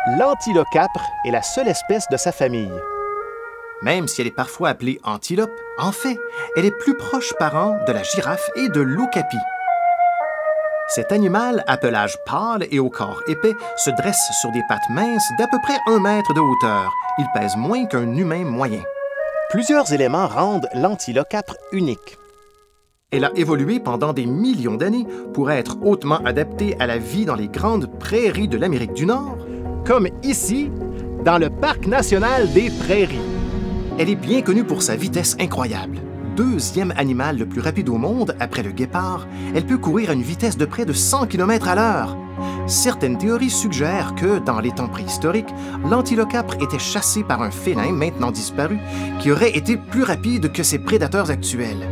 L'antilocapre est la seule espèce de sa famille. Même si elle est parfois appelée antilope, en fait, elle est plus proche parent de la girafe et de l'okapi. Cet animal, à pelage pâle et au corps épais, se dresse sur des pattes minces d'à peu près 1 mètre de hauteur. Il pèse moins qu'un humain moyen. Plusieurs éléments rendent l'antilocapre unique. Elle a évolué pendant des millions d'années pour être hautement adaptée à la vie dans les grandes prairies de l'Amérique du Nord, Comme ici, dans le Parc national des Prairies. elle est bien connue pour sa vitesse incroyable. Deuxième animal le plus rapide au monde, après le guépard, elle peut courir à une vitesse de près de 100 km à l'heure. Certaines théories suggèrent que, dans les temps préhistoriques, l'antilocapre était chassé par un félin maintenant disparu qui aurait été plus rapide que ses prédateurs actuels.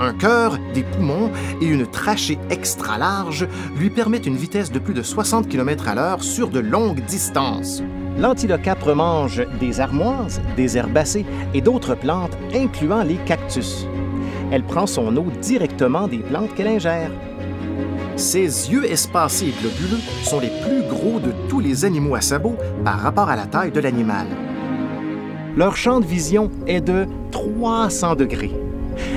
Un cœur, des poumons et une trachée extra large lui permettent une vitesse de plus de 60 km à l'heure sur de longues distances. L'antilocapre mange des armoises, des herbacées et d'autres plantes, incluant les cactus. Elle prend son eau directement des plantes qu'elle ingère. Ses yeux espacés et globuleux sont les plus gros de tous les animaux à sabots par rapport à la taille de l'animal. Leur champ de vision est de 300 degrés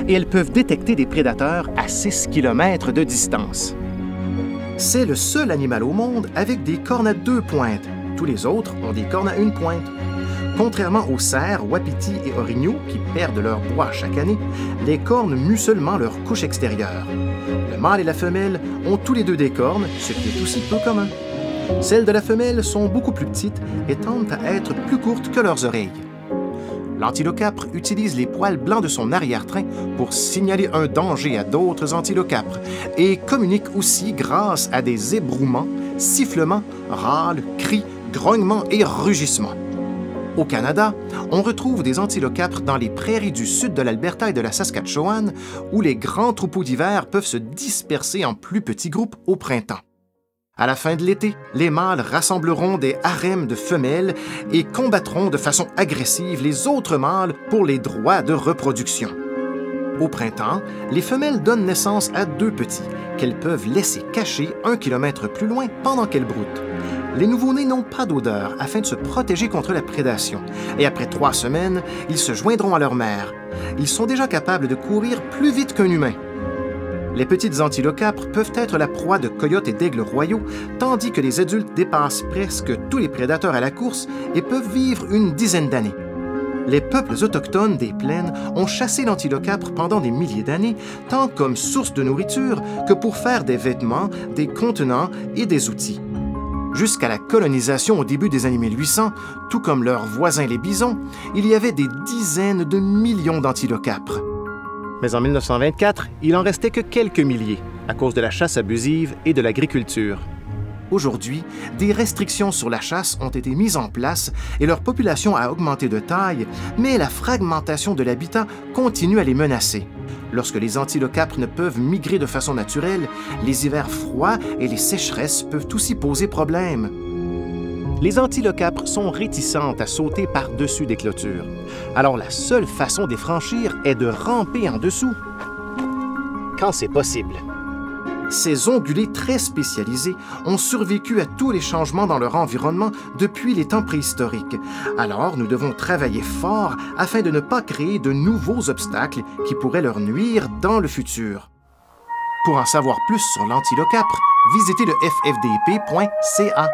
et elles peuvent détecter des prédateurs à 6 km de distance. C'est le seul animal au monde avec des cornes à 2 pointes. Tous les autres ont des cornes à 1 pointe. Contrairement aux cerfs, wapitis et orignaux qui perdent leur poids chaque année, les cornes muent seulement leur couche extérieure. Le mâle et la femelle ont tous les deux des cornes, ce qui est aussi peu commun. Celles de la femelle sont beaucoup plus petites et tendent à être plus courtes que leurs oreilles. L'antilocapre utilise les poils blancs de son arrière-train pour signaler un danger à d'autres antilocapres et communique aussi grâce à des ébrouements, sifflements, râles, cris, grognements et rugissements. Au Canada, on retrouve des antilocapres dans les prairies du sud de l'Alberta et de la Saskatchewan, où les grands troupeaux d'hiver peuvent se disperser en plus petits groupes au printemps. À la fin de l'été, les mâles rassembleront des harems de femelles et combattront de façon agressive les autres mâles pour les droits de reproduction. Au printemps, les femelles donnent naissance à 2 petits, qu'elles peuvent laisser cachés 1 kilomètre plus loin pendant qu'elles broutent. Les nouveau-nés n'ont pas d'odeur afin de se protéger contre la prédation, et après 3 semaines, ils se joindront à leur mère. Ils sont déjà capables de courir plus vite qu'un humain. Les petites antilocapres peuvent être la proie de coyotes et d'aigles royaux, tandis que les adultes dépassent presque tous les prédateurs à la course et peuvent vivre une dizaine d'années. Les peuples autochtones des plaines ont chassé l'antilocapre pendant des milliers d'années, tant comme source de nourriture que pour faire des vêtements, des contenants et des outils. Jusqu'à la colonisation au début des années 1800, tout comme leurs voisins les bisons, il y avait des dizaines de millions d'antilocapres. Mais en 1924, il en restait que quelques milliers à cause de la chasse abusive et de l'agriculture. Aujourd'hui, des restrictions sur la chasse ont été mises en place et leur population a augmenté de taille, mais la fragmentation de l'habitat continue à les menacer. Lorsque les antilocapres ne peuvent migrer de façon naturelle, les hivers froids et les sécheresses peuvent aussi poser problème. Les antilocapres sont réticentes à sauter par-dessus des clôtures. Alors la seule façon de les franchir est de ramper en dessous. Quand c'est possible. Ces ongulés très spécialisés ont survécu à tous les changements dans leur environnement depuis les temps préhistoriques. Alors, nous devons travailler fort afin de ne pas créer de nouveaux obstacles qui pourraient leur nuire dans le futur. Pour en savoir plus sur l'antilocapre, visitez le ffdp.ca.